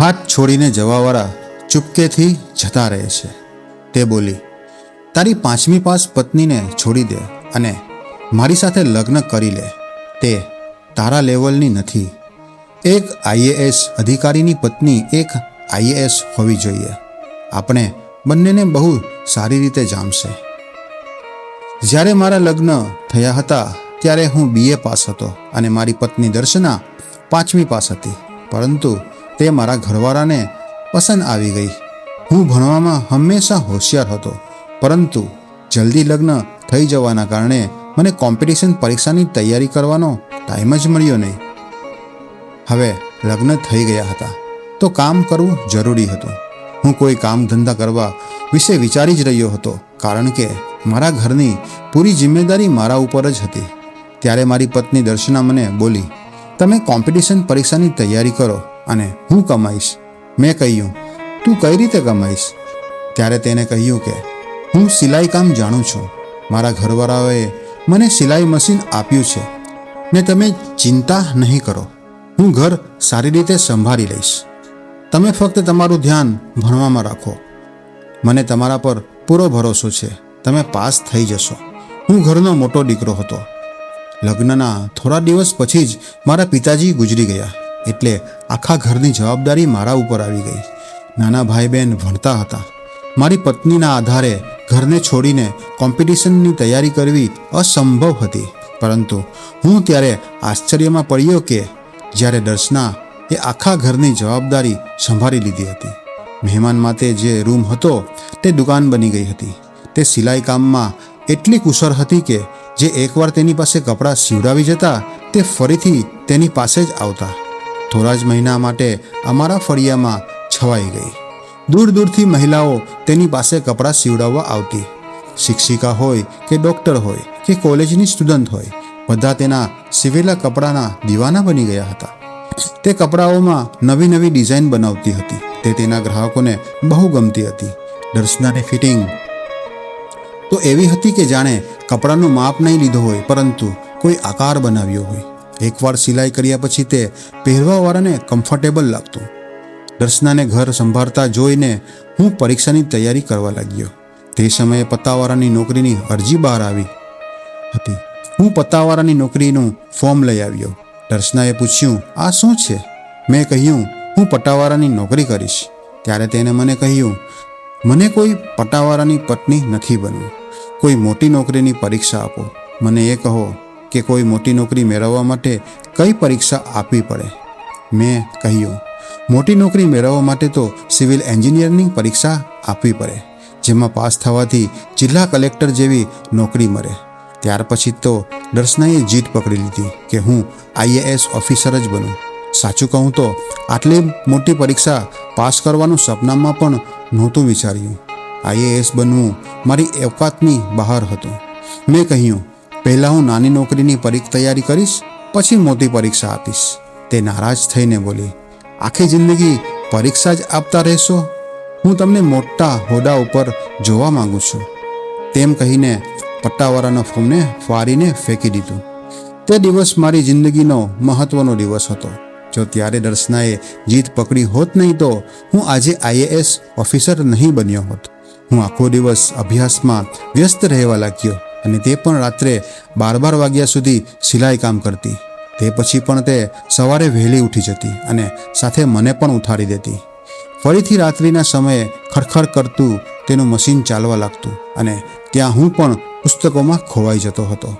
હાથ છોડીને જવાવાળા ચૂપકેથી જતા રહે છે. તે બોલી, તારી 5મી પાસ પત્નીને છોડી દે અને મારી સાથે લગ્ન કરી લે. તે તારા લેવલની નથી. એક આઈએએસ અધિકારીની પત્ની એક આઈએએસ હોવી જોઈએ. આપણે બંનેને બહુ સારી રીતે જામશે. જ્યારે મારા લગ્ન થયા હતા ત્યારે હું BA પાસ હતો અને મારી પત્ની દર્શના 5મી પાસ હતી. પરંતુ તે મારા ઘરવાળાને પસંદ આવી ગઈ. હું ભણવામાં હંમેશા હોશિયાર હતો, પરંતુ જલ્દી લગ્ન થઈ જવાના કારણે મને કોમ્પિટિશન પરીક્ષાની તૈયારી કરવાનો ટાઈમ જ મળ્યો નહીં. હવે લગ્ન થઈ ગયા હતા તો કામ કરવું જરૂરી હતું. હું કોઈ કામ ધંધા કરવા વિશે વિચારી જ રહ્યો હતો, કારણ કે મારા ઘરની પૂરી જિમ્મેદારી મારા ઉપર જ હતી. ત્યારે મારી પત્ની દર્શના મને બોલી, તમે કોમ્પિટિશન પરીક્ષાની તૈયારી કરો અને હું કમાઈશ. મેં કહ્યું, તું કઈ રીતે કમાઈશ? ત્યારે તેને કહ્યું કે હું સિલાઈ કામ જાણું છું. મારા ઘરવાળાઓએ મને સિલાઈ મશીન આપ્યું છે ને તમે ચિંતા નહીં કરો, હું ઘર સારી રીતે સંભાળી લઈશ. તમે ફક્ત તમારું ધ્યાન ભણવામાં રાખો. મને તમારા પર પૂરો ભરોસો છે. તમે પાસ થઈ જશો. હું ઘરનો મોટો દીકરો હતો. લગ્નના થોડા દિવસ પછી જ મારા પિતાજી ગુજરી ગયા, એટલે આખા ઘરની જવાબદારી મારા ઉપર આવી ગઈ. નાના ભાઈ બહેન ભણતા હતા. મારી પત્નીના આધારે ઘરને છોડીને કોમ્પિટિશનની તૈયારી કરવી અસંભવ હતી. પરંતુ હું ત્યારે આશ્ચર્યમાં પડ્યો કે જ્યારે દર્શના એ આખા ઘરની જવાબદારી સંભાળી લીધી હતી. મહેમાન માટે જે રૂમ હતો તે દુકાન બની ગઈ હતી. તે સિલાઈ કામમાં એટલી કુશળ હતી કે જે એકવાર તેની પાસે કપડાં સીવડાવી જતા તે ફરીથી તેની પાસે જ આવતા. થોડા જ મહિના માટે અમારા ફળિયામાં છવાઈ ગઈ. દૂર દૂરથી મહિલાઓ તેની પાસે કપડાં સીવડાવવા આવતી. શિક્ષિકા હોય કે ડૉક્ટર હોય કે કોલેજની સ્ટુડન્ટ હોય, બધા તેના સીવેલા કપડાના દીવાના બની ગયા હતા. તે કપડાઓમાં નવી નવી ડિઝાઇન બનાવતી હતી. તે તેના ગ્રાહકોને બહુ ગમતી હતી. દર્શનાની ફિટિંગ તો એવી હતી કે જાણે કપડાનું માપ નહીં લીધો હોય, પરંતુ કોઈ આકાર બનાવ્યો હોય. એકવાર સિલાઈ કર્યા પછી તે પહેરવાવાળાને કમ્ફર્ટેબલ લાગતું. દર્શનાને ઘર સંભાળતા જોઈને હું પરીક્ષાની તૈયારી કરવા લાગ્યો. તે સમયે પત્તાવાળાની નોકરીની અરજી બહાર આવી હતી. હું પત્તાવાળાની નોકરીનું ફોર્મ લઈ આવ્યો. દર્શનાએ પૂછ્યું, આ શું છે? મેં કહ્યું, હું પટ્ટાવાળાની નોકરી કરીશ. ત્યારે તેને મને કહ્યું, મને કોઈ પટ્ટાવાળાની પત્ની નથી બનવું. કોઈ મોટી નોકરીની પરીક્ષા આપો. મને એ કહો કે કોઈ મોટી નોકરી મેળવવા માટે કઈ પરીક્ષા આપવી પડે. મેં કહ્યું, મોટી નોકરી મેળવવા માટે તો સિવિલ એન્જિનિયરની પરીક્ષા આપવી પડે, જેમાં પાસ થવાથી જિલ્લા કલેક્ટર જેવી નોકરી મળે. ત્યાર પછી તો દર્શનાએ જીત પકડી લીધી કે હું આઈએએસ ઓફિસર જ બનું. સાચું કહું તો આટલી મોટી પરીક્ષા પાસ કરવાનું સપનામાં પણ નહોતું વિચાર્યું. આઈએએસ બનવું મારી ઓકાતની બહાર હતું. મેં કહ્યું, પહેલાં હું નાની નોકરીની તૈયારી કરીશ, પછી મોટી પરીક્ષા આપીશ. તે નારાજ થઈને બોલી, આખી જિંદગી પરીક્ષા જ આપતા રહેશો? હું તમને મોટા હોદ્દા ઉપર જોવા માંગુ છું. તેમ કહીને પટ્ટાવાળાના ફોર્મને ફાડીને ફેંકી દીધું. તે દિવસ મારી જિંદગીનો મહત્વનો દિવસ હતો. જો ત્યારે દર્શનાએ જીત પકડી હોત નહીં તો હું આજે આઈએએસ ઓફિસર નહીં બન્યો હોત. હું આખો દિવસ અભ્યાસમાં વ્યસ્ત રહેવા લાગ્યો અને તે પણ રાત્રે 12 વાગ્યા સુધી સિલાઈ કામ કરતી. તે પછી પણ તે સવારે વહેલી ઉઠી જતી અને સાથે મને પણ ઉઠાડી દેતી. ફરીથી રાત્રિના સમયે ખડખડ કરતું તેનું મશીન ચાલવા લાગતું અને ત્યાં હું પણ પુસ્તકોમાં ખોવાઈ જતો હતો.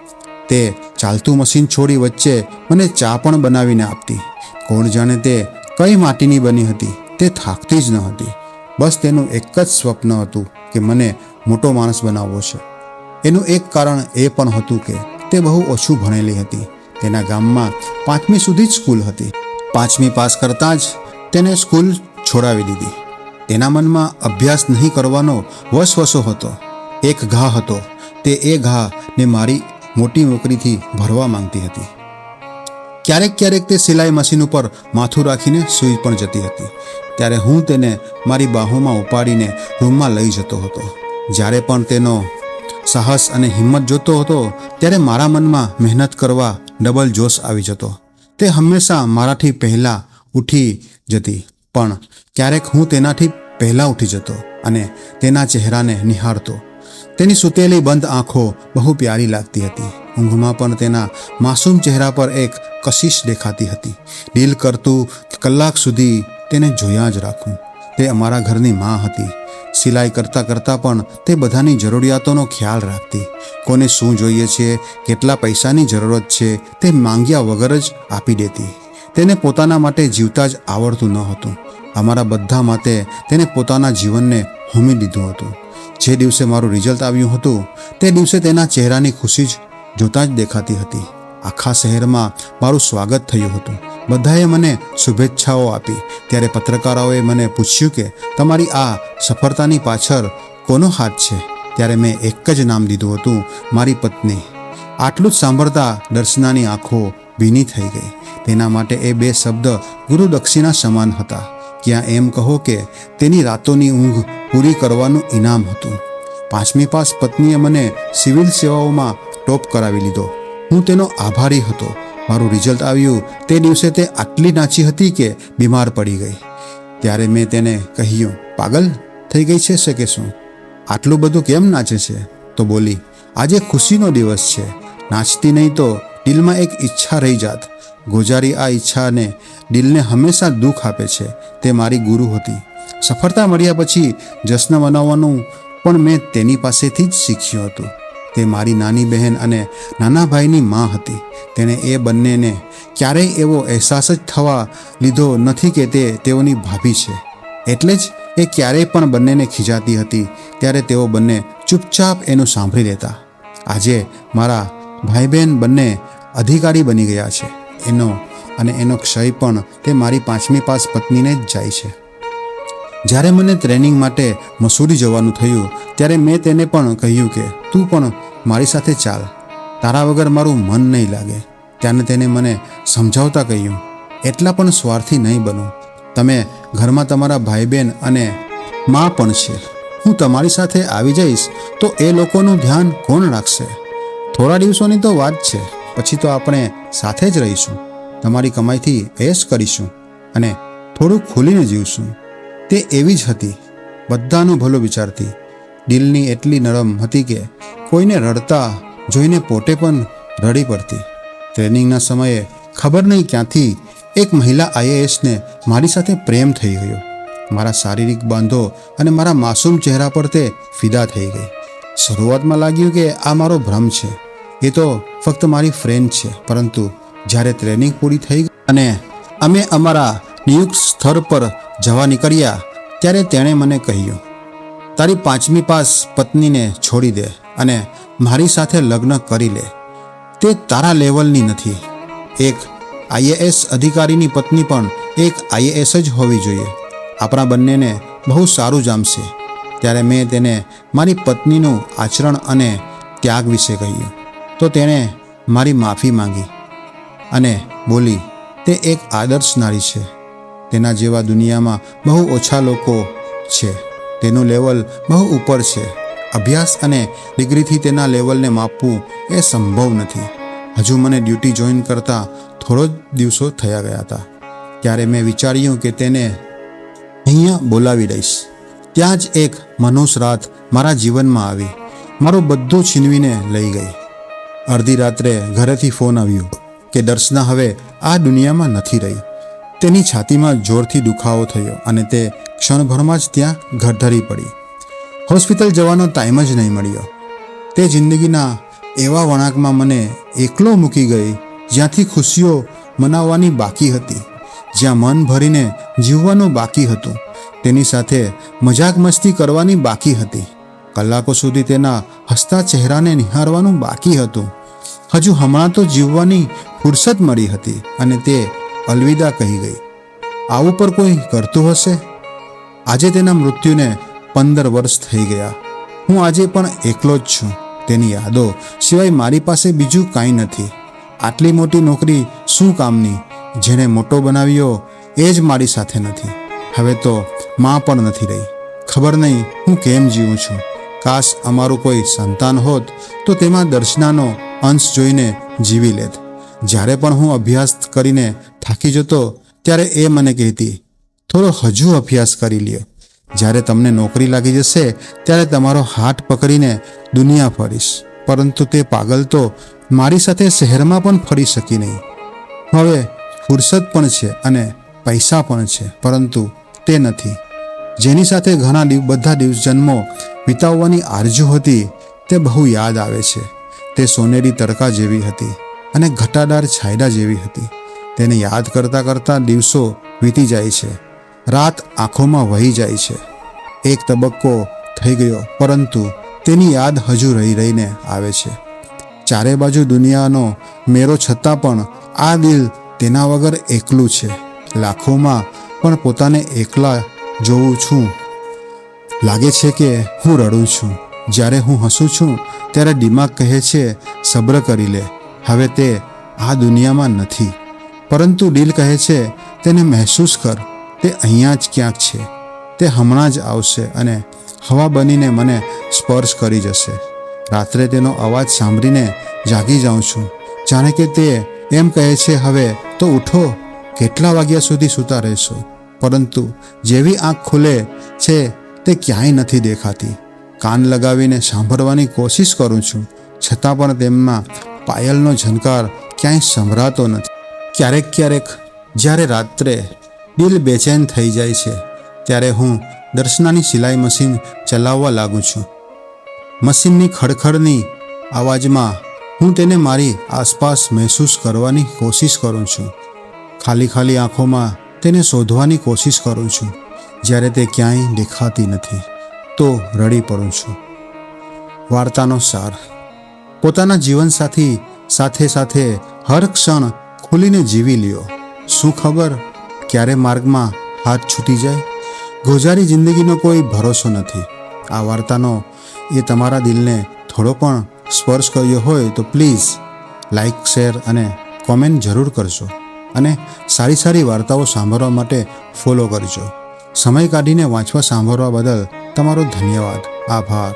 તે ચાલતું મશીન છોડી વચ્ચે મને ચા પણ બનાવીને આપતી. કોણ જાણે તે કઈ માટીની બની હતી. તે થાકતી જ ન હતી. બસ તેનું એક જ સ્વપ્ન હતું કે મને મોટો માણસ બનાવવો છે. એનું એક કારણ એ પણ હતું કે તે બહુ ઓછું ભણેલી હતી. તેના ગામમાં 5મી સુધી જ સ્કૂલ હતી. 5મી પાસ કરતાં જ તેને સ્કૂલ છોડાવી દીધી. તેના મનમાં અભ્યાસ નહીં કરવાનો વસવસો હતો. એક ઘા હતો. તે એ ઘાને મારી મોટી નોકરીથી ભરવા માંગતી હતી. ક્યારેક ક્યારેક તે સિલાઈ મશીન ઉપર માથું રાખીને સૂઈ પણ જતી હતી. ત્યારે હું તેને મારી બાહોમાં ઉપાડીને રૂમમાં લઈ જતો હતો. જ્યારે પણ તેનો સાહસ અને હિંમત જોતો હતો ત્યારે મારા મનમાં મહેનત કરવા ડબલ જોશ આવી જતો. તે હંમેશા મારાથી પહેલાં ઉઠી જતી પણ ક્યારેક હું તેનાથી પહેલાં ઉઠી જતો અને તેના ચહેરાને નિહાળતો. તેની સૂતેલી બંધ આંખો બહુ પ્યારી લાગતી હતી. ઊંઘમાં પણ તેના માસૂમ ચહેરા પર એક કશિશ દેખાતી હતી. દિલ કરતું કે કલાક સુધી તેને જોયા જ રાખું. તે અમારા ઘરની માં હતી. સિલાઈ કરતાં કરતાં પણ તે બધાની જરૂરિયાતોનો ખ્યાલ રાખતી. કોને શું જોઈએ છે, કેટલા પૈસાની જરૂરત છે તે માંગ્યા વગર જ આપી દેતી. તેને પોતાના માટે જીવતા જ આવડતું ન હતું. અમારા બધા માટે તેને પોતાના જીવનને હોમી દીધું હતું. જે દિવસે મારું રિઝલ્ટ આવ્યું હતું તે દિવસે તેના ચહેરાની ખુશી જ જોતાં જ દેખાતી હતી. આખા શહેરમાં મારું સ્વાગત થયું હતું. બધાએ મને શુભેચ્છાઓ આપી. ત્યારે પત્રકારોએ મને પૂછ્યું કે તમારી આ સફળતાની પાછળ કોનો હાથ છે? ત્યારે મેં એક જ નામ દીધું હતું, મારી પત્ની. આટલું જ સાંભળતા દર્શનાની આંખો ભીની થઈ ગઈ. તેના માટે એ 2 શબ્દ ગુરુ દક્ષિણા સમાન હતા. ક્યાં એમ કહો કે તેની રાતોની ઊંઘ પૂરી કરવાનું ઇનામ હતું. 5મી પાસ પત્નીએ મને સિવિલ સેવાઓમાં ટોપ કરાવી લીધો. હું તેનો આભારી હતો. મારું રિઝલ્ટ આવ્યું તે દિવસે તે આટલી નાચી હતી કે બીમાર પડી ગઈ. ત્યારે મેં તેને કહ્યું, પાગલ થઈ ગઈ છે કે શું? આટલું બધું કેમ નાચે છે? તો બોલી, આજે ખુશીનો દિવસ છે. નાચતી નહીં તો દિલમાં એક ઈચ્છા રહી જાત. ગોજારી આ ઈચ્છાને દિલને હંમેશા દુઃખ આપે છે. તે મારી ગુરુ હતી. સફળતા મળ્યા પછી જશ્ન મનાવવાનું પણ મેં તેની પાસેથી જ શીખ્યું હતું. તે મારી નાની બહેન અને નાના ભાઈની માં હતી. તેણે એ બંનેને ક્યારેય એવો અહેસાસ જ થવા લીધો નથી કે તે તેઓની ભાભી છે. એટલે જ એ ક્યારેય પણ બંનેને ખીજાતી હતી ત્યારે તેઓ બંને ચૂપચાપ એનું સાંભળી લેતા. આજે મારા ભાઈ બહેન બંને અધિકારી બની ગયા છે. એનો ક્ષય પણ તે મારી 5મી પાસ પત્નીને જ જાય છે. જ્યારે મને ટ્રેનિંગ માટે મસૂરી જવાનું થયું ત્યારે મેં તેને પણ કહ્યું કે તું પણ મારી સાથે ચાલ, તારા વગર મારું મન નહીં લાગે. ત્યારે તેને મને સમજાવતા કહ્યું, એટલા પણ સ્વાર્થી નહીં બનો. તમે ઘરમાં તમારા ભાઈ બહેન અને મા પણ છે. હું તમારી સાથે આવી જઈશ તો એ લોકોનું ધ્યાન કોણ રાખશે? થોડા દિવસોની તો વાત છે, પછી તો આપણે સાથે જ રહીશું. તમારી કમાઈથી એશ કરીશું અને થોડું ખુલીને જીવશું. તે એવી જ હતી. બધાનું ભલું વિચારતી. દિલની એટલી નરમ હતી કે કોઈને રડતા જોઈને પોતે પણ રડી પડતી. ટ્રેનિંગના સમયે ખબર નહીં ક્યાંથી એક મહિલા IASને મારી સાથે પ્રેમ થઈ ગયો. મારા શારીરિક બાંધો અને મારા માસૂમ ચહેરા પર તે ફિદા થઈ ગઈ. શરૂઆતમાં લાગ્યું કે આ મારો ભ્રમ છે, એ તો ફક્ત મારી ફ્રેન્ડ છે. પરંતુ જ્યારે ટ્રેનિંગ પૂરી થઈ ગઈ અને અમે અમારા નિયુક્ત સ્થળ પર જવા નીકળ્યા ત્યારે તેણે મને કહ્યું, તારી 5મી પાસ પત્નીને છોડી દે અને મારી સાથે લગ્ન કરી લે. તે તારા લેવલની નથી. એક IAS અધિકારીની પત્ની પણ એક IAS જ હોવી જોઈએ. આપણા બંનેને બહુ સારું જામશે. ત્યારે મેં તેને મારી પત્નીનું આચરણ અને ત્યાગ વિશે કહ્યું તો તેણે મારી માફી માંગી અને બોલી, તે એક આદર્શ નારી છે. તેના જેવા દુનિયામાં બહુ ઓછા લોકો છે. તેનું લેવલ બહુ ઉપર છે. અભ્યાસ અને ડિગ્રીથી તેના લેવલને માપવું એ સંભવ નથી. હજુ મને ડ્યુટી જોઈન કરતાં થોડો જ દિવસો થયા ગયા હતા. ત્યારે મેં વિચાર્યું કે તેને અહીંયા બોલાવી લઈશ. ત્યાં જ એક મનુષ્ય રાત મારા જીવનમાં આવી. મારું બધું છીનવીને લઈ ગઈ. અડધી રાત્રે ઘરેથી ફોન આવ્યો કે દર્શના હવે આ દુનિયામાં નથી રહી. તેની છાતીમાં જોરથી દુખાવો થયો અને તે ક્ષણભરમાં જ ત્યાં ઘરધરી પડી. હોસ્પિટલ જવાનો ટાઈમ જ નહીં મળ્યો. તે જિંદગીના એવા વળાંકમાં મને એકલો મૂકી ગઈ જ્યાંથી ખુશીઓ મનાવવાની બાકી હતી, જ્યાં મન ભરીને જીવવાનું બાકી હતું, તેની સાથે મજાક મસ્તી કરવાની બાકી હતી, કલાકો સુધી તેના હસતા ચહેરાને નિહાળવાનું બાકી હતું. હજુ હમણાં તો જીવવાની ફુરસત મળી હતી અને તે અલવિદા કહી ગઈ. આવું પર કોઈ કરતું હશે? આજે તેના મૃત્યુને 15 વર્ષ થઈ ગયા. હું આજે પણ એકલો જ છું. તેની યાદો સિવાય મારી પાસે બીજું કાંઈ નથી. આટલી મોટી નોકરી શું કામની? જેને મોટો બનાવ્યો એ જ મારી સાથે નથી. હવે તો માં પણ નથી રહી. ખબર નહીં હું કેમ જીવું છું. કાશ અમારું કોઈ સંતાન હોત તો તેમાં દર્શનાનો અંશ જોઈને જીવી લેત. જ્યારે પણ હું અભ્યાસ કરીને થાકી જતો ત્યારે એ મને કહેતી, થોડો હજુ અભ્યાસ કરી લ્યો. જ્યારે તમને નોકરી લાગી જશે ત્યારે તમારો હાથ પકડીને દુનિયા ફરીશ, પરંતુ તે પાગલ તો મારી સાથે શહેરમાં પણ ફરી શકી નહીં. હવે ફુરસદ પણ છે અને પૈસા પણ છે, પરંતુ તે નથી. જેની સાથે બધા જન્મો વિતાવવાની આરજુ હતી તે બહુ યાદ આવે છે. તે સોનેરી તડકા જેવી હતી અને ઘટાદાર છાયડા જેવી હતી. તેને યાદ કરતાં કરતાં દિવસો વીતી જાય છે, રાત આંખોમાં વહી જાય છે. એક તબક્કો થઈ ગયો, પરંતુ તેની યાદ હજુ રહીને આવે છે. ચારે બાજુ દુનિયાનો મેરો છતાં પણ આ દિલ તેના વગર એકલું છે. લાખોમાં પણ પોતાને એકલા જોઉં છું. લાગે છે કે હું રડું છું. જ્યારે હું હસું છું ત્યારે દિમાગ કહે છે સબ્ર કરી લે, હવે તે આ દુનિયામાં નથી. પરંતુ દિલ કહે છે તેને મહેસૂસ કર, તે અહીંયા જ ક્યાંક છે. તે હમણાં જ આવશે અને હવા બનીને મને સ્પર્શ કરી જશે. રાત્રે તેનો અવાજ સાંભળીને જાગી જાઉં છું, જાણે કે તે એમ કહે છે હવે તો ઉઠો, કેટલા વાગ્યા સુધી સૂતા રહેશો. પરંતુ જેવી આંખ ખુલે છે તે ક્યાંય નથી દેખાતી. કાન લગાવીને સાંભળવાની કોશિશ કરું છું, છતાં પણ તેમના પાયલનો ઝંકાર ક્યાંય સંભળાતો નથી. ક્યારેક જ્યારે રાત્રે દિલ બેચેન થઈ જાય છે ત્યારે હું દર્શનાની સિલાઈ મશીન ચલાવવા લાગું છું. મશીનની ખડખડની અવાજમાં હું તેને મારી આસપાસ મહેસૂસ કરવાની કોશિશ કરું છું. ખાલી આંખોમાં તેને શોધવાની કોશિશ કરું છું. જ્યારે તે ક્યાંય દેખાતી નથી તો રડી પડું છું. વાર્તાનો સાર: પોતાના જીવનસાથી સાથે હર ક્ષણ ખુલીને જીવી લ્યો. શું ખબર ક્યારે માર્ગમાં હાથ છૂટી જાય. ગોજારી જિંદગીનો કોઈ ભરોસો નથી. આ વાર્તાનો એ તમારા દિલને થોડો પણ સ્પર્શ કર્યો હોય તો પ્લીઝ લાઈક, શેર અને કોમેન્ટ જરૂર કરજો. અને સારી વાર્તાઓ સાંભળવા માટે ફોલો કરજો. સમય કાઢીને વાંચવા સાંભળવા બદલ તમારો ધન્યવાદ. આભાર.